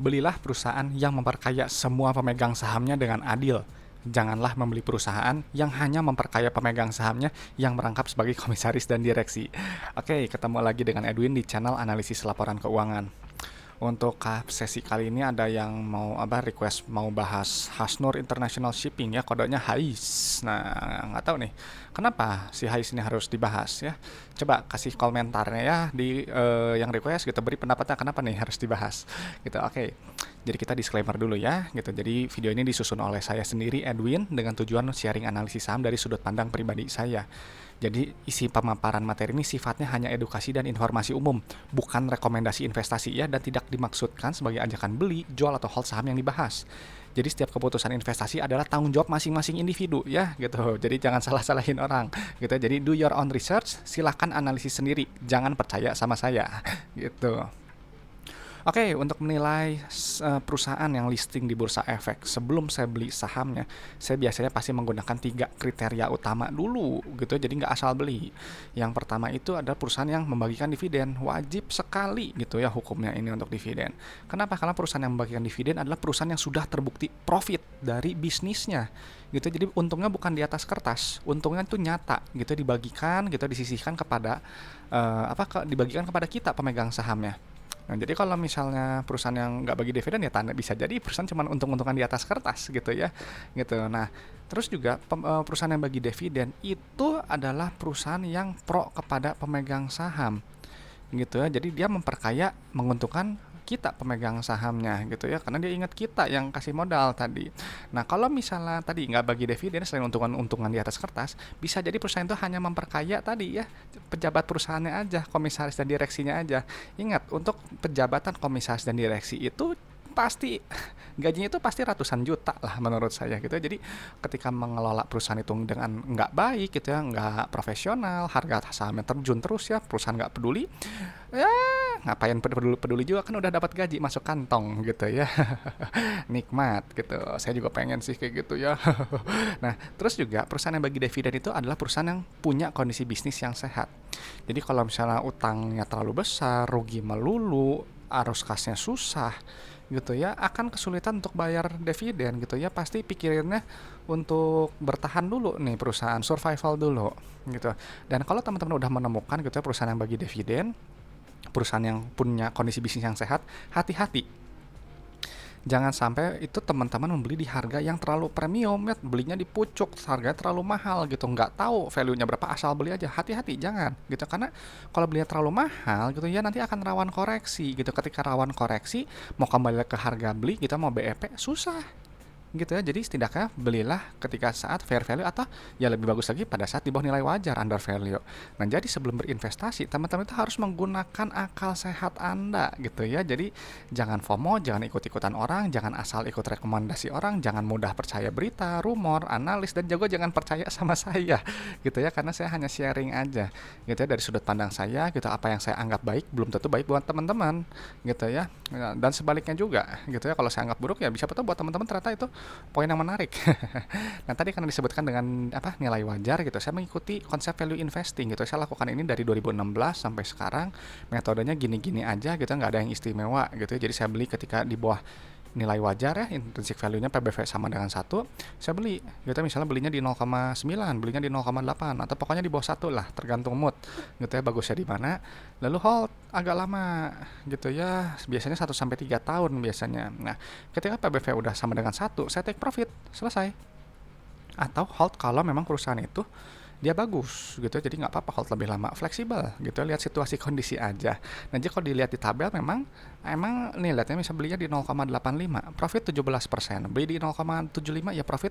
Belilah perusahaan yang memperkaya semua pemegang sahamnya dengan adil. Janganlah membeli perusahaan yang hanya memperkaya pemegang sahamnya yang merangkap sebagai komisaris dan direksi. Oke, ketemu lagi dengan Edwin di channel analisis laporan keuangan. Untuk sesi kali ini ada yang mau request mau bahas Hasnur International Shipping ya, kodenya HAIS. Nah, nggak tahu nih kenapa si HAIS ini harus dibahas ya. Coba kasih komentarnya ya di yang request gitu, beri pendapatnya kenapa nih harus dibahas gitu. Oke. Jadi kita disclaimer dulu ya gitu. Jadi video ini disusun oleh saya sendiri Edwin dengan tujuan sharing analisis saham dari sudut pandang pribadi saya. Jadi isi pemaparan materi ini sifatnya hanya edukasi dan informasi umum, bukan rekomendasi investasi ya, dan tidak dimaksudkan sebagai ajakan beli, jual atau hold saham yang dibahas. Jadi setiap keputusan investasi adalah tanggung jawab masing-masing individu ya gitu. Jadi jangan salah-salahin orang gitu. Jadi do your own research, silahkan analisis sendiri, jangan percaya sama saya gitu. Oke, untuk menilai perusahaan yang listing di Bursa Efek, sebelum saya beli sahamnya, saya biasanya pasti menggunakan 3 kriteria utama dulu gitu, jadi nggak asal beli. Yang pertama itu adalah perusahaan yang membagikan dividen, wajib sekali gitu ya hukumnya ini untuk dividen. Kenapa? Karena perusahaan yang membagikan dividen adalah perusahaan yang sudah terbukti profit dari bisnisnya gitu, jadi untungnya bukan di atas kertas, untungnya itu nyata gitu, dibagikan gitu, disisihkan kepada dibagikan kepada kita pemegang sahamnya. Nah, jadi kalau misalnya perusahaan yang nggak bagi dividen ya tanda bisa jadi perusahaan cuma untung-untungan di atas kertas gitu ya, gitu. Nah, terus juga perusahaan yang bagi dividen itu adalah perusahaan yang pro kepada pemegang saham, gitu ya. Jadi dia memperkaya, menguntungkan kita pemegang sahamnya gitu ya, karena dia ingat kita yang kasih modal tadi. Nah, kalau misalnya tadi nggak bagi dividen selain untungan-untungan di atas kertas, bisa jadi perusahaan itu hanya memperkaya tadi ya pejabat perusahaannya aja, komisaris dan direksinya aja. Ingat, untuk pejabatan komisaris dan direksi itu pasti gajinya itu pasti ratusan juta lah menurut saya gitu. Jadi ketika mengelola perusahaan itu dengan nggak baik gitu ya, nggak profesional, harga sahamnya terjun terus ya, perusahaan nggak peduli, ya ngapain peduli juga, kan udah dapat gaji masuk kantong gitu ya. Nikmat gitu, saya juga pengen sih kayak gitu ya. Nah, terus juga perusahaan yang bagi dividen itu adalah perusahaan yang punya kondisi bisnis yang sehat. Jadi kalau misalnya utangnya terlalu besar, rugi melulu, arus kasnya susah gitu ya, akan kesulitan untuk bayar dividen gitu ya, pasti pikirannya untuk bertahan dulu nih perusahaan, survival dulu gitu. Dan kalau teman-teman udah menemukan gitu ya perusahaan yang bagi dividen, perusahaan yang punya kondisi bisnis yang sehat, hati-hati. Jangan sampai itu teman-teman membeli di harga yang terlalu premium ya, belinya di pucuk, harganya terlalu mahal gitu, nggak tahu value-nya berapa, asal beli aja. Hati-hati, jangan gitu, karena kalau belinya terlalu mahal gitu ya nanti akan rawan koreksi gitu. Ketika rawan koreksi, mau kembali ke harga beli kita mau BEP susah gitu ya. Jadi setidaknya belilah ketika saat fair value, atau ya lebih bagus lagi pada saat di bawah nilai wajar, under value. Nah, jadi sebelum berinvestasi teman-teman itu harus menggunakan akal sehat Anda gitu ya. Jadi jangan FOMO, jangan ikut-ikutan orang, jangan asal ikut rekomendasi orang, jangan mudah percaya berita, rumor, analis, dan juga jangan percaya sama saya gitu ya, karena saya hanya sharing aja gitu ya dari sudut pandang saya gitu. Apa yang saya anggap baik belum tentu baik buat teman-teman gitu ya. Dan sebaliknya juga gitu ya, kalau saya anggap buruk ya bisa betul buat teman-teman ternyata itu poin yang menarik. Nah, tadi karena disebutkan dengan nilai wajar gitu, saya mengikuti konsep value investing gitu. Saya lakukan ini dari 2016 sampai sekarang. Metodenya gini-gini aja gitu, nggak ada yang istimewa gitu. Jadi saya beli ketika di bawah nilai wajar ya, intrinsic value-nya PBV sama dengan 1, saya beli gitu. Misalnya belinya di 0,9, belinya di 0,8, atau pokoknya di bawah 1 lah, tergantung mood gitu ya, bagusnya di mana. Lalu hold agak lama gitu ya, biasanya 1 sampai 3 tahun biasanya. Nah, ketika PBV udah sama dengan 1, saya take profit, selesai. Atau hold kalau memang perusahaan itu dia bagus gitu, jadi nggak apa-apa hold lebih lama, fleksibel gitu, lihat situasi kondisi aja. Nah, jadi kalau dilihat di tabel emang nih lihatnya bisa belinya di 0,85, profit 17%, beli di 0,75 ya profit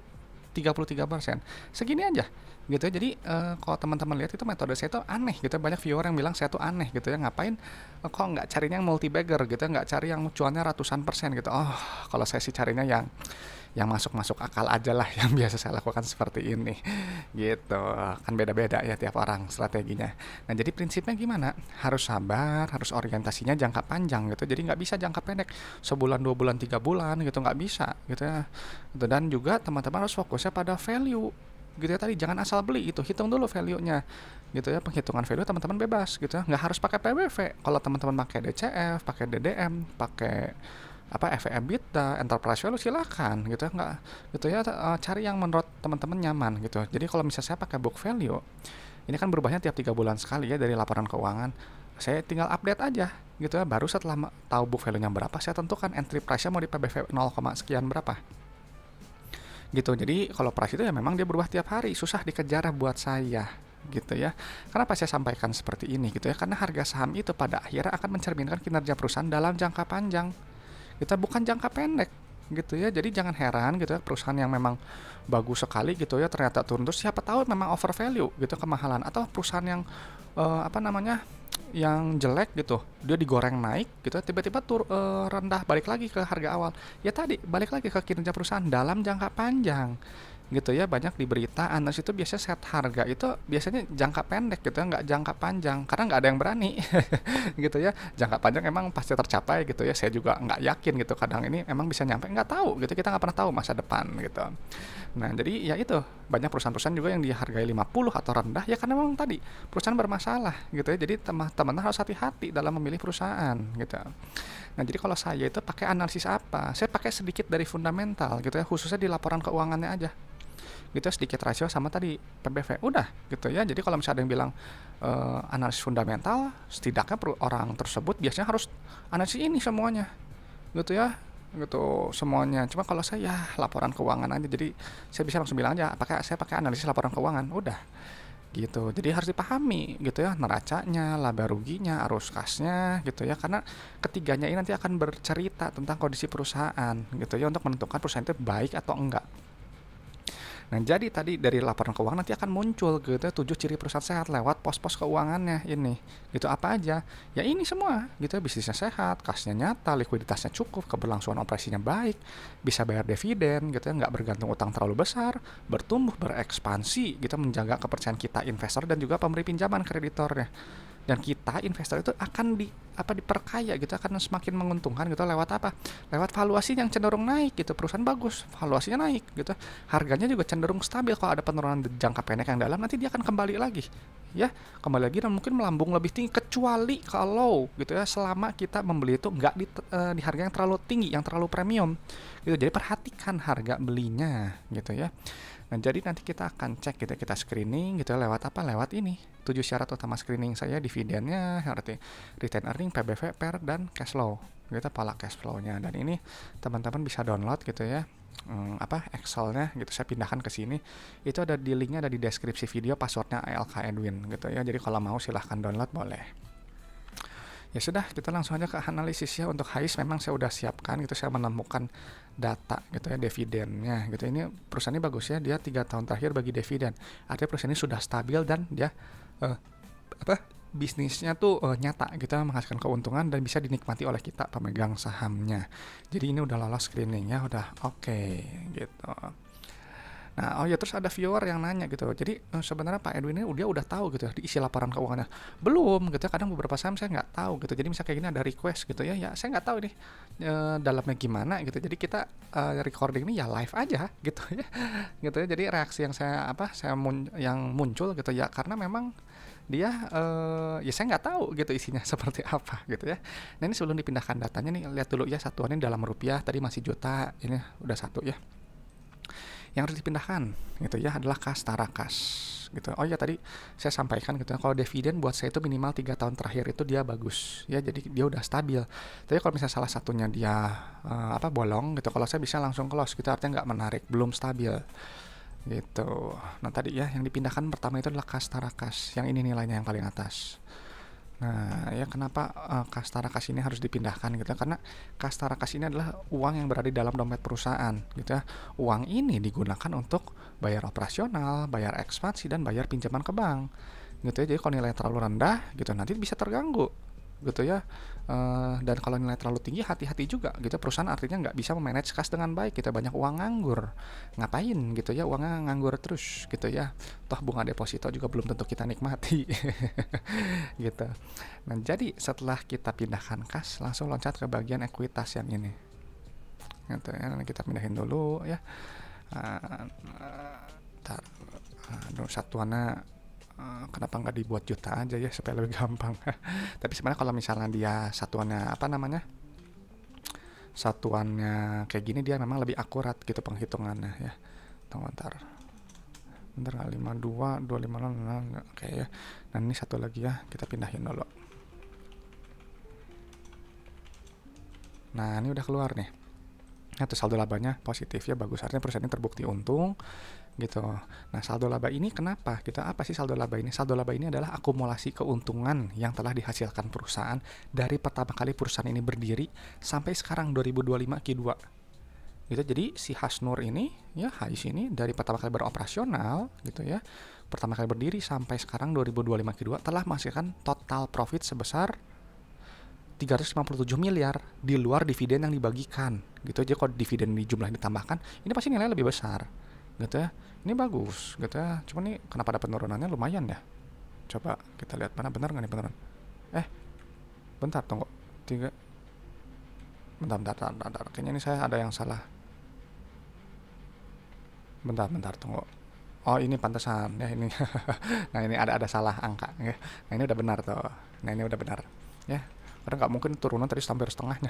33%, segini aja gitu ya. Jadi kalau teman-teman lihat itu metode saya itu aneh gitu, banyak viewer yang bilang saya tuh aneh gitu ya, ngapain kok nggak carinya yang multi bagger gitu, nggak cari yang cuannya ratusan persen gitu. Oh, kalau saya sih carinya yang masuk akal aja lah, yang biasa saya lakukan seperti ini gitu. Kan beda-beda ya tiap orang strateginya. Nah, jadi prinsipnya gimana, harus sabar, harus orientasinya jangka panjang gitu, jadi nggak bisa jangka pendek sebulan 2 bulan 3 bulan gitu, nggak bisa gitu ya. Dan juga teman-teman harus fokusnya pada value gitu ya, tadi jangan asal beli, itu hitung dulu value-nya gitu ya. Penghitungan value teman-teman bebas gitu ya, nggak harus pakai PBV. Kalau teman-teman pakai DCF, pakai DDM, pakai apa EV EBITDA, enterprise value, silakan gitu ya, nggak gitu ya, cari yang menurut teman-teman nyaman gitu. Jadi kalau misalnya saya pakai book value, ini kan berubahnya tiap 3 bulan sekali ya dari laporan keuangan. Saya tinggal update aja gitu ya. Baru setelah tahu book value-nya berapa, saya tentukan entry price-nya mau di PBV 0, sekian berapa. Gitu. Jadi kalau price itu ya memang dia berubah tiap hari, susah dikejar buat saya gitu ya. Kenapa saya sampaikan seperti ini gitu ya? Karena harga saham itu pada akhirnya akan mencerminkan kinerja perusahaan dalam jangka panjang. Kita bukan jangka pendek gitu ya. Jadi jangan heran gitu ya, perusahaan yang memang bagus sekali gitu ya ternyata turun, terus siapa tahu memang over value gitu, kemahalan, atau perusahaan yang apa namanya, yang jelek gitu dia digoreng naik gitu ya, tiba-tiba rendah balik lagi ke harga awal. Ya tadi balik lagi ke kinerja perusahaan dalam jangka panjang gitu ya. Banyak di berita analis itu biasanya set harga itu biasanya jangka pendek gitu ya, nggak jangka panjang, karena nggak ada yang berani gitu ya. Jangka panjang emang pasti tercapai gitu ya, saya juga nggak yakin gitu, kadang ini emang bisa nyampe, nggak tahu gitu, kita nggak pernah tahu masa depan gitu. Nah jadi ya itu, banyak perusahaan-perusahaan juga yang dihargai 50 atau rendah ya karena memang tadi perusahaan bermasalah gitu ya. Jadi teman-teman harus hati-hati dalam memilih perusahaan gitu. Nah jadi kalau saya itu pakai analisis apa, saya pakai sedikit dari fundamental gitu ya, khususnya di laporan keuangannya aja gitu, sedikit rasio sama tadi PBV udah gitu ya. Jadi kalau misalnya ada yang bilang analisis fundamental, setidaknya orang tersebut biasanya harus analisis ini semuanya gitu ya, gitu semuanya. Cuma kalau saya ya laporan keuangan aja, jadi saya bisa langsung bilang aja saya pakai analisis laporan keuangan udah gitu. Jadi harus dipahami gitu ya, neracanya, laba ruginya, arus kasnya gitu ya, karena ketiganya ini nanti akan bercerita tentang kondisi perusahaan gitu ya, untuk menentukan perusahaan itu baik atau enggak. Nah, jadi tadi dari laporan keuangan nanti akan muncul gitu 7 ciri perusahaan sehat lewat pos-pos keuangannya ini. Gitu apa aja? Ya ini semua gitu, bisnisnya sehat, kasnya nyata, likuiditasnya cukup, keberlangsungan operasinya baik, bisa bayar dividen gitu ya, nggak bergantung utang terlalu besar, bertumbuh, berekspansi gitu, menjaga kepercayaan kita investor dan juga pemberi pinjaman kreditornya. Dan kita investor itu akan diperkaya gitu, akan semakin menguntungkan gitu lewat apa? Lewat valuasi yang cenderung naik gitu. Perusahaan bagus, valuasinya naik gitu. Harganya juga cenderung stabil. Kalau ada penurunan jangka pendek yang dalam, nanti dia akan kembali lagi. Ya, kembali lagi dan mungkin melambung lebih tinggi, kecuali kalau gitu ya, selama kita membeli itu nggak di harga yang terlalu tinggi, yang terlalu premium gitu. Jadi perhatikan harga belinya gitu ya. Nah, jadi nanti kita akan cek gitu, kita screening gitu lewat apa? Lewat ini. 7 syarat utama screening saya, dividennya, arti return earning, PBV, PER, dan cash flow. Gitu, pola cash flow-nya. Dan ini teman-teman bisa download gitu ya. Excel-nya gitu, saya pindahkan ke sini. Itu ada di linknya, ada di deskripsi video, passwordnya ALK Edwin gitu ya. Jadi kalau mau silahkan download, boleh. Ya sudah, kita langsung aja ke analisis ya. Untuk HIS memang saya udah siapkan gitu, saya menemukan data gitu ya, dividennya gitu. Ini perusahaan ini bagus ya, dia 3 tahun terakhir bagi dividen. Artinya perusahaan ini sudah stabil dan dia bisnisnya tuh nyata gitu, menghasilkan keuntungan dan bisa dinikmati oleh kita pemegang sahamnya. Jadi ini udah lolos screening ya, udah oke gitu. Nah, oh ya, terus ada viewer yang nanya gitu. Jadi sebenarnya Pak Edwin ini dia udah tahu gitu ya diisi laporan keuangannya. Belum gitu ya, kadang beberapa saham saya nggak tahu gitu. Jadi misalnya kayak gini ada request gitu ya, ya saya nggak tahu nih dalamnya gimana gitu. Jadi kita recording ini ya live aja gitu ya. Gitu ya. Jadi reaksi yang yang muncul gitu ya, karena memang dia ya saya nggak tahu gitu isinya seperti apa gitu ya. Nah, ini sebelum dipindahkan datanya nih, lihat dulu ya satuannya dalam rupiah, tadi masih juta, ini udah satu ya. Yang harus dipindahkan gitu ya adalah kas Tarakas gitu. Oh ya, tadi saya sampaikan gitu ya, kalau dividen buat saya itu minimal 3 tahun terakhir itu dia bagus ya, jadi dia udah stabil. Tapi kalau misalnya salah satunya dia bolong gitu, kalau saya bisa langsung close gitu, artinya nggak menarik, belum stabil gitu. Nah tadi ya yang dipindahkan pertama itu adalah kas Tarakas, yang ini nilainya yang paling atas. Nah, ya kenapa kas Tarakas ini harus dipindahkan gitu? Karena kas Tarakas ini adalah uang yang berada di dalam dompet perusahaan gitu ya. Uang ini digunakan untuk bayar operasional, bayar ekspansi, dan bayar pinjaman ke bank gitu ya. Jadi kalau nilai terlalu rendah gitu nanti bisa terganggu gitu ya. Dan kalau nilai terlalu tinggi, hati-hati juga gitu, perusahaan artinya nggak bisa memanage kas dengan baik, kita banyak uang nganggur, ngapain gitu ya uangnya nganggur terus gitu ya, toh bunga deposito juga belum tentu kita nikmati gitu. Nah jadi setelah kita pindahkan kas, langsung loncat ke bagian ekuitas yang ini gitu ya. Nanti kita pindahin dulu ya. Satuannya kenapa nggak dibuat juta aja ya supaya lebih gampang. Tapi sebenarnya kalau misalnya dia satuannya satuannya kayak gini dia memang lebih akurat gitu penghitungannya ya. Tunggu bentar. Bentar nggak 52 250 nggak oke ya. Nah ini satu lagi ya, kita pindahin dulu. Nah ini udah keluar nih. Nah tuh saldo labanya positif ya, bagus, artinya perusahaan ini terbukti untung gitu. Nah saldo laba ini kenapa? Kita apa sih saldo laba ini? Saldo laba ini adalah akumulasi keuntungan yang telah dihasilkan perusahaan dari pertama kali perusahaan ini berdiri sampai sekarang 2025 Q2 gitu. Jadi si Hasnur ini ya, Hais ini dari pertama kali beroperasional gitu ya, pertama kali berdiri sampai sekarang 2025 Q2 telah menghasilkan total profit sebesar 357 miliar di luar dividen yang dibagikan gitu. Jadi kalau dividen di jumlah ditambahkan ini pasti nilai lebih besar gitu ya. Ini bagus gitu ya, cuma nih kenapa ada penurunannya lumayan ya. Coba kita lihat mana, benar nggak nih penurunan. Bentar tunggu, bentar, kayaknya ini saya ada yang salah. Bentar tunggu. Oh ini pantesan ya ini. Nah ini ada salah angka ya. Nah ini udah benar tuh. Nah ini udah benar ya. Karena nggak mungkin turunan tadi sampai setengahnya.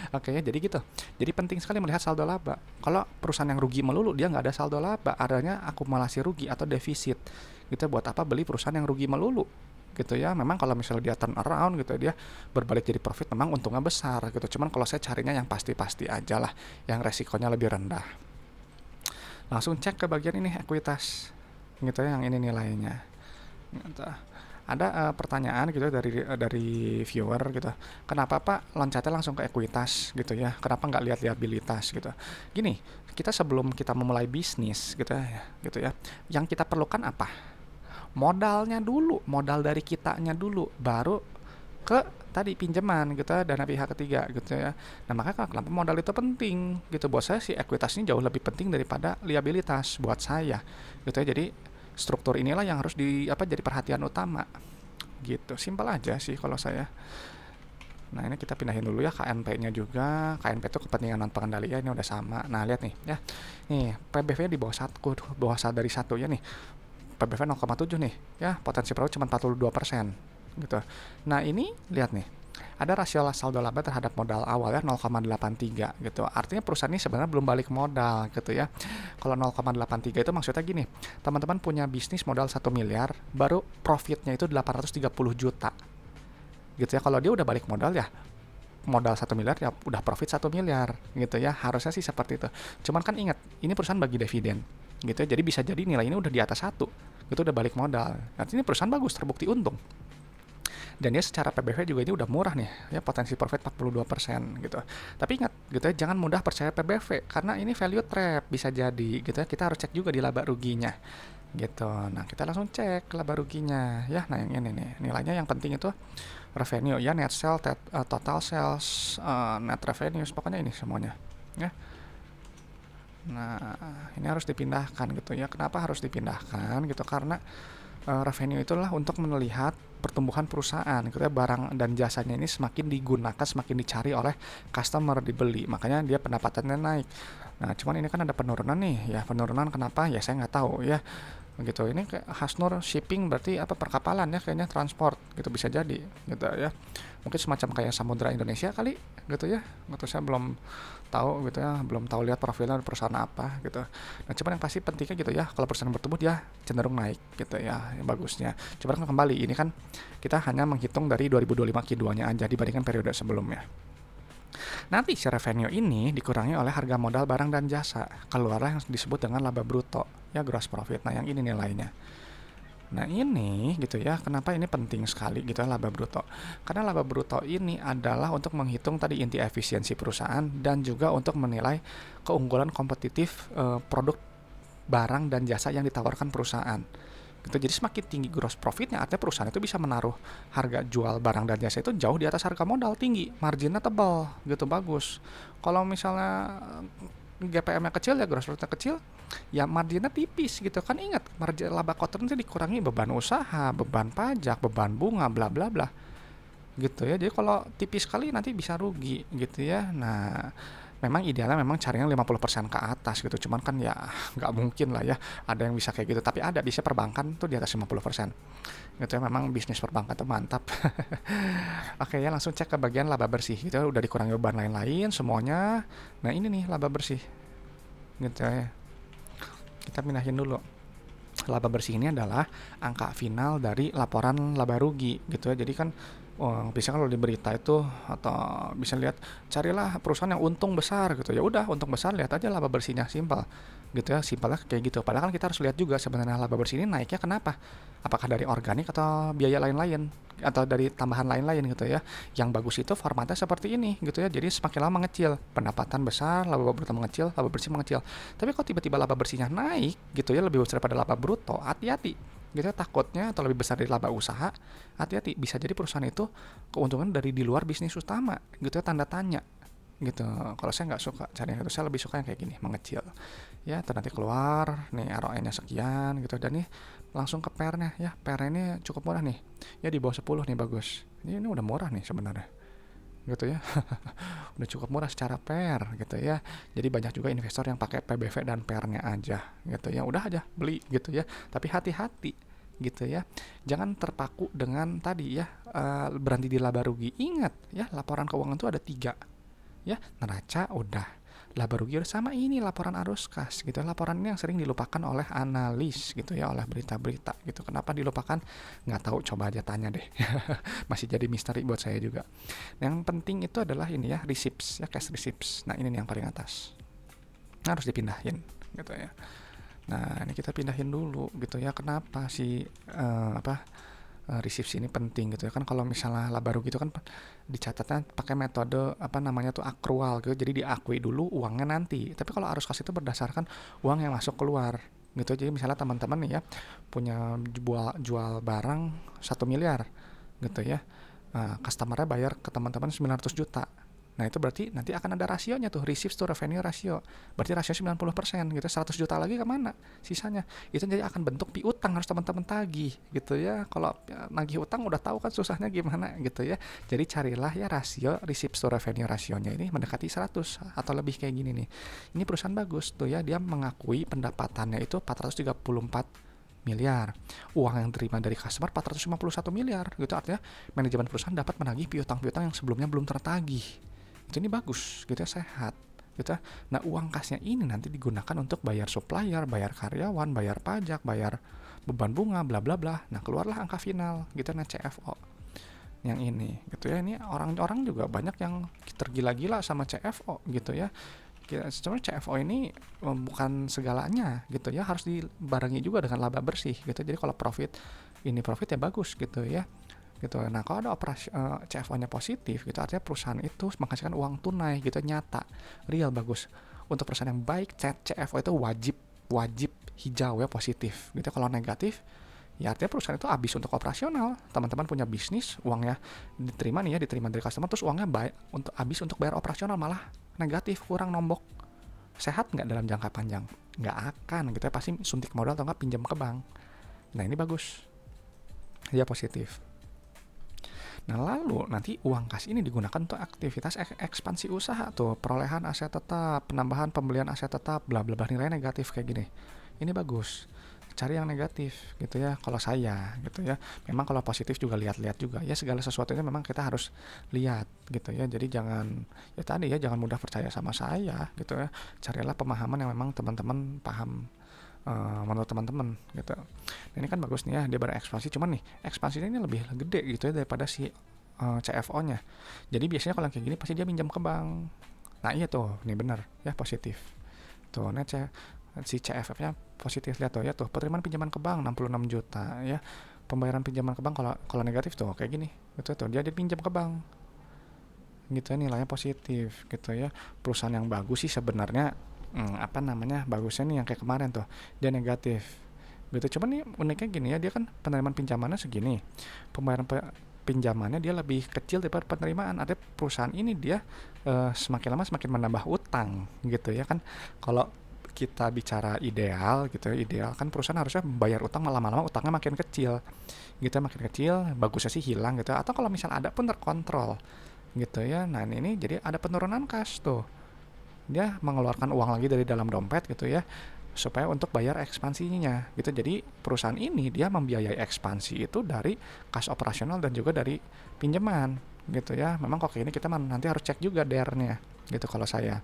Oke ya, jadi gitu. Jadi penting sekali melihat saldo laba. Kalau perusahaan yang rugi melulu dia nggak ada saldo laba, adanya akumulasi rugi atau defisit. Gitu, buat apa beli perusahaan yang rugi melulu? Gitu ya. Memang kalau misalnya dia turn around gitu, dia berbalik jadi profit, memang untungnya besar gitu. Cuman kalau saya carinya yang pasti-pasti aja lah, yang resikonya lebih rendah. Langsung cek ke bagian ini ekuitas gitu ya, yang ini nilainya gitu. Ada pertanyaan gitu dari viewer gitu, kenapa Pak loncatnya langsung ke ekuitas gitu ya, kenapa nggak lihat liabilitas gitu. Gini, kita sebelum kita memulai bisnis gitu ya, yang kita perlukan apa? Modalnya dulu, modal dari kitanya dulu, baru ke tadi pinjaman gitu, dana pihak ketiga gitu ya. Nah makanya kenapa modal itu penting gitu. Buat saya sih ekuitas ini jauh lebih penting daripada liabilitas buat saya gitu ya. Jadi struktur inilah yang harus jadi perhatian utama gitu. Simpel aja sih kalau saya. Nah ini kita pindahin dulu ya KNP-nya juga. KNP itu kepentingan non pengendalian, ini udah sama. Nah lihat nih ya, nih PBV di bawah dari satu ya nih. PBV 0,7 nih ya, potensi profit cuma 42% gitu. Nah ini lihat nih, ada rasio saldo laba terhadap modal awal ya 0,83 gitu. Artinya perusahaan ini sebenarnya belum balik modal gitu ya. Kalau 0,83 itu maksudnya gini, teman-teman punya bisnis modal 1 miliar, baru profitnya itu 830 juta gitu ya. Kalau dia udah balik modal ya, modal 1 miliar ya udah profit 1 miliar gitu ya. Harusnya sih seperti itu. Cuman kan ingat, ini perusahaan bagi dividen gitu ya. Jadi bisa jadi nilai ini udah di atas 1 gitu, udah balik modal. Artinya ini perusahaan bagus, terbukti untung. Dan dia secara PBV juga ini udah murah nih ya, potensi profit 42% gitu. Tapi ingat gitu ya, jangan mudah percaya PBV karena ini value trap bisa jadi gitu ya. Kita harus cek juga di laba ruginya gitu. Nah kita langsung cek laba ruginya ya. Nah yang ini nih nilainya, yang penting itu revenue ya, net sales, total sales, net revenues, pokoknya ini semuanya ya. Nah ini harus dipindahkan gitu ya. Kenapa harus dipindahkan gitu? Karena revenue itulah untuk melihat pertumbuhan perusahaan gitu ya, barang dan jasanya ini semakin digunakan, semakin dicari oleh customer, dibeli, makanya dia pendapatannya naik. Nah cuman ini kan ada penurunan nih ya, penurunan kenapa ya saya nggak tahu ya gitu. Ini kayak Hasnur shipping berarti apa, perkapalan ya kayaknya, transport gitu, bisa jadi gitu ya, mungkin semacam kayak Samudra Indonesia kali gitu ya, gitu. Saya belum tahu gitu ya, belum tahu lihat profilnya perusahaan apa gitu. Nah cuman yang pasti pentingnya gitu ya, kalau perusahaan bertumbuh dia cenderung naik gitu ya, yang bagusnya. Cuman kan kembali ini kan kita hanya menghitung dari 2025 Q2-nya aja dibandingkan periode sebelumnya. Nanti si revenue ini dikurangi oleh harga modal barang dan jasa, keluarlah yang disebut dengan laba bruto ya, gross profit. Nah yang ini nilainya. Nah ini gitu ya, kenapa ini penting sekali gitu ya, laba bruto. Karena laba bruto ini adalah untuk menghitung tadi inti efisiensi perusahaan dan juga untuk menilai keunggulan kompetitif produk barang dan jasa yang ditawarkan perusahaan. Gitu. Jadi semakin tinggi gross profitnya, artinya perusahaan itu bisa menaruh harga jual barang dan jasa itu jauh di atas harga modal, tinggi, marginnya tebal gitu, bagus. Kalau misalnya GPM-nya kecil ya, gross profitnya kecil ya, marginnya tipis gitu kan. Ingat, margin laba kotor itu dikurangi beban usaha, beban pajak, beban bunga, bla bla bla gitu ya. Jadi kalau tipis sekali nanti bisa rugi gitu ya. Nah memang idealnya memang carinya 50% ke atas gitu, cuman kan ya nggak mungkin lah ya ada yang bisa kayak gitu, tapi ada bisa perbankan tuh di atas 50% gitu ya, memang bisnis perbankan tuh mantap. Oke ya, langsung cek ke bagian laba bersih gitu ya, udah dikurangi beban lain-lain semuanya. Nah ini nih laba bersih gitu ya, kita pindahin dulu. Laba bersih ini adalah angka final dari laporan laba rugi gitu ya. Jadi kan biasanya kalau di berita itu atau bisa lihat carilah perusahaan yang untung besar gitu. Ya udah, untung besar lihat aja laba bersihnya, simpel gitu ya, simpelnya kayak gitu. Padahal kan kita harus lihat juga sebenarnya laba bersih ini naiknya kenapa? Apakah dari organik atau biaya lain-lain atau dari tambahan lain-lain gitu ya. Yang bagus itu formatnya seperti ini gitu ya. Jadi semakin lama mengecil, pendapatan besar, laba bruto mengecil, laba bersih mengecil. Tapi kok tiba-tiba laba bersihnya naik gitu ya, lebih besar daripada laba bruto, hati-hati gitu ya, takutnya atau lebih besar dari laba usaha, hati-hati bisa jadi perusahaan itu keuntungan dari di luar bisnis utama gitu ya, tanda tanya gitu. Kalau saya nggak suka cari yang itu, saya lebih suka yang kayak gini, mengecil ya, nanti keluar nih ROE-nya sekian gitu, dan nih langsung ke PR-nya ya, PR ini cukup murah nih ya, di bawah 10 nih, bagus, ini udah murah nih sebenarnya gitu ya. Udah cukup murah secara PR gitu ya. Jadi banyak juga investor yang pakai PBV dan PR-nya aja gitu ya. Udah aja beli gitu ya. Tapi hati-hati gitu ya. Jangan terpaku dengan tadi ya, berhenti di laba rugi. Ingat ya, laporan keuangan itu ada 3 ya. Neraca udah, laba rugi udah, sama ini laporan arus kas gitu. Laporan ini yang sering dilupakan oleh analis gitu ya, oleh berita-berita gitu. Kenapa dilupakan? Nggak tahu, coba aja tanya deh. Masih jadi misteri buat saya juga. Yang penting itu adalah ini ya, receipts ya, cash receipts. Nah ini nih yang paling atas, nah, harus dipindahin gitu ya. Nah ini kita pindahin dulu gitu ya. Kenapa sih receipts ini penting gitu ya, kan kalau misalnya laba rugi itu kan dicatatnya pakai metode apa namanya tuh akrual gitu, jadi diakui dulu uangnya nanti. Tapi kalau arus kas itu berdasarkan uang yang masuk keluar gitu. Jadi misalnya teman-teman nih ya punya jual barang 1 miliar gitu ya, nah, customernya bayar ke teman-teman 900 juta. Nah itu berarti nanti akan ada rasionya tuh, receipts to revenue ratio. Berarti rasio 90% gitu, 100 juta lagi kemana sisanya? Itu jadi akan bentuk piutang, harus teman-teman tagih gitu ya. Kalau nagih utang udah tahu kan susahnya gimana gitu ya. Jadi carilah ya rasio receipts to revenue rasionya ini mendekati 100 atau lebih kayak gini nih. Ini perusahaan bagus tuh ya, dia mengakui pendapatannya itu 434 miliar. Uang yang diterima dari customer 451 miliar gitu, artinya manajemen perusahaan dapat menagih piutang-piutang yang sebelumnya belum tertagih. Itu ini bagus gitu ya, sehat gitu. Nah uang kasnya ini nanti digunakan untuk bayar supplier, bayar karyawan, bayar pajak, bayar beban bunga, bla bla bla. Nah keluarlah angka final gitu, nah CFO yang ini gitu ya. Ini orang-orang juga banyak yang tergila-gila sama CFO gitu ya. Sebenarnya CFO ini bukan segalanya gitu ya, harus dibarengi juga dengan laba bersih gitu. Jadi kalau profit ya bagus gitu ya gitu. Nah kalau ada operasi CFO-nya positif gitu, artinya perusahaan itu menghasilkan uang tunai gitu, nyata, real, bagus. Untuk perusahaan yang baik, CFO itu wajib hijau ya, positif gitu. Kalau negatif ya artinya perusahaan itu habis untuk operasional. Teman-teman punya bisnis, uangnya diterima nih ya, diterima dari customer, terus uangnya habis untuk bayar operasional, malah negatif, kurang, nombok. Sehat nggak dalam jangka panjang? Nggak akan gitu ya, pasti suntik modal atau nggak pinjam ke bank. Nah ini bagus, dia positif. Nah lalu nanti uang kas ini digunakan untuk aktivitas ekspansi usaha tuh, perolehan aset tetap, penambahan pembelian aset tetap, bla bla bla, nilai negatif kayak gini. Ini bagus. Cari yang negatif gitu ya kalau saya gitu ya. Memang kalau positif juga lihat-lihat juga ya, segala sesuatunya memang kita harus lihat gitu ya. Jadi jangan ya tadi ya, jangan mudah percaya sama saya gitu ya. Carilah pemahaman yang memang teman-teman paham menurut teman-teman gitu. Nah, ini kan bagus nih ya, dia berekspansi, cuman nih ekspansinya ini lebih gede gitu ya daripada si CFO-nya. Jadi biasanya kalau kayak gini pasti dia minjam ke bank. Nah iya tuh, ini benar ya, positif. Tuh, nah si CFF-nya positif, lihat tuh ya, tuh penerimaan pinjaman ke bank 66 juta ya. Pembayaran pinjaman ke bank kalau negatif tuh kayak gini. Gitu tuh, dia pinjam ke bank. Gitu ya, nilainya positif gitu ya. Perusahaan yang bagus sih sebenarnya bagusnya nih yang kayak kemarin tuh, dia negatif gitu. Cuman nih uniknya gini ya, dia kan penerimaan pinjamannya segini, pembayaran pinjamannya dia lebih kecil daripada penerimaan. Artinya perusahaan ini dia semakin lama semakin menambah utang gitu ya kan. Kalau kita bicara ideal gitu ya, ideal kan perusahaan harusnya membayar utang, lama-lama utangnya makin kecil gitu, makin kecil, bagusnya sih hilang gitu, atau kalau misalnya ada pun terkontrol gitu ya. Nah ini jadi ada penurunan kas tuh dia mengeluarkan uang lagi dari dalam dompet gitu ya, supaya untuk bayar ekspansinya gitu. Jadi perusahaan ini dia membiayai ekspansi itu dari kas operasional dan juga dari pinjaman gitu ya. Memang kok ini kita nanti harus cek juga DR-nya gitu. Kalau saya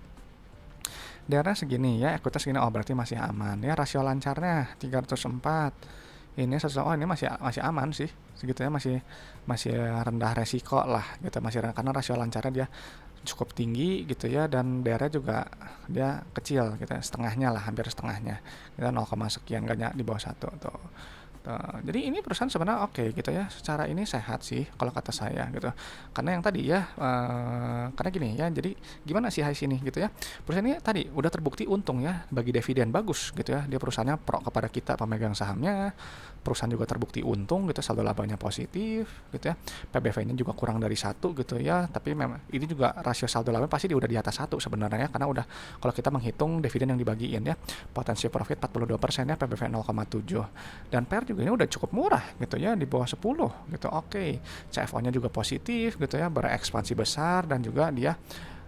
DR-nya segini ya, ekuitas segini, oh berarti masih aman ya. Rasio lancarnya 304, ini oh ini masih masih aman sih segitu ya, masih masih rendah resiko lah gitu, masih rendah karena rasio lancarnya dia cukup tinggi gitu ya, dan DR-nya juga dia kecil gitu ya, setengahnya lah, hampir setengahnya kita 0, sekian, gak di bawah 1 tuh. Jadi ini perusahaan sebenarnya oke gitu ya, secara ini sehat sih kalau kata saya gitu. Karena yang tadi ya, karena gini ya, jadi gimana sih HICE ini gitu ya. Perusahaan ini tadi udah terbukti untung ya, bagi dividen bagus gitu ya. Dia perusahaannya pro kepada kita pemegang sahamnya. Perusahaan juga terbukti untung gitu, saldo labanya positif gitu ya. PBV-nya juga kurang dari 1 gitu ya, tapi memang ini juga rasio saldo laba pasti udah di atas 1 sebenarnya ya, karena udah kalau kita menghitung dividen yang dibagiin ya, potensi profit 42% ya, PBV 0,7, dan PER juga ini udah cukup murah gitu ya, di bawah 10 gitu. Oke, CFO-nya juga positif gitu ya, berekspansi besar, dan juga dia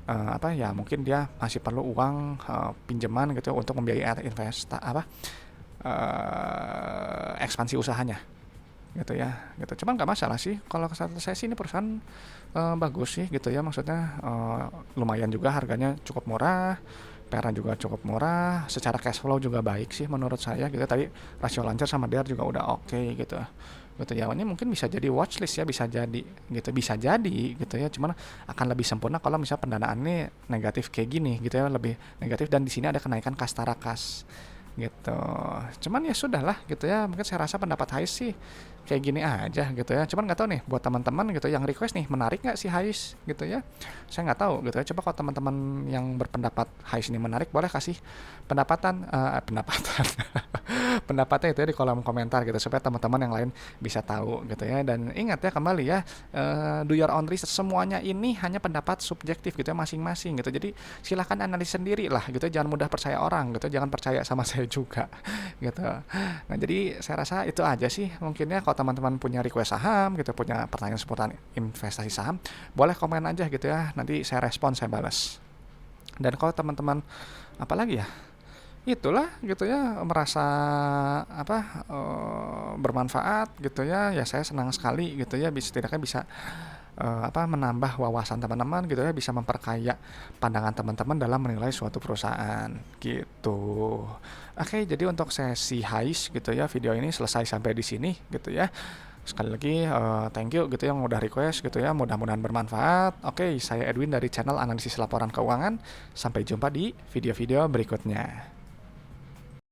apa ya, mungkin dia masih perlu uang pinjaman gitu untuk membiayai ekspansi usahanya gitu ya gitu. Cuman nggak masalah sih kalau saya sih, ini perusahaan bagus sih gitu ya, maksudnya lumayan juga, harganya cukup murah, PR juga cukup murah, secara cash flow juga baik sih menurut saya gitu. Tadi rasio lancar sama DR juga udah oke gitu ya. Ini mungkin bisa jadi watchlist ya, bisa jadi gitu ya, cuman akan lebih sempurna kalau misalnya pendanaan ini negatif kayak gini gitu ya, lebih negatif, dan di sini ada kenaikan kas tarakas gitu. Cuman ya sudahlah gitu ya, mungkin saya rasa pendapat Hais sih kayak gini aja gitu ya. Cuman nggak tahu nih buat teman-teman gitu yang request nih, menarik nggak sih Hais gitu ya, saya nggak tahu gitu ya. Coba kalau teman-teman yang berpendapat Hais ini menarik, boleh kasih pendapatan pendapatnya itu ya di kolom komentar gitu, supaya teman-teman yang lain bisa tahu gitu ya. Dan ingat ya, kembali ya, do your own research, semuanya ini hanya pendapat subjektif gitu ya, masing-masing gitu. Jadi silahkan analis sendiri lah gitu, jangan mudah percaya orang gitu, jangan percaya sama saya juga gitu. Nah jadi saya rasa itu aja sih mungkin ya. Kalau teman-teman punya request saham gitu, punya pertanyaan seputar investasi saham, boleh komen aja gitu ya, nanti saya respon, saya balas. Dan kalau teman-teman apalagi ya, itulah gitu ya, merasa bermanfaat gitu ya, ya saya senang sekali gitu ya, setidaknya bisa menambah wawasan teman-teman gitu ya, bisa memperkaya pandangan teman-teman dalam menilai suatu perusahaan gitu. Oke, jadi untuk sesi HICE gitu ya, video ini selesai sampai di sini gitu ya. Sekali lagi thank you gitu yang udah request gitu ya, mudah-mudahan bermanfaat. Oke, saya Edwin dari channel analisis laporan keuangan. Sampai jumpa di video-video berikutnya.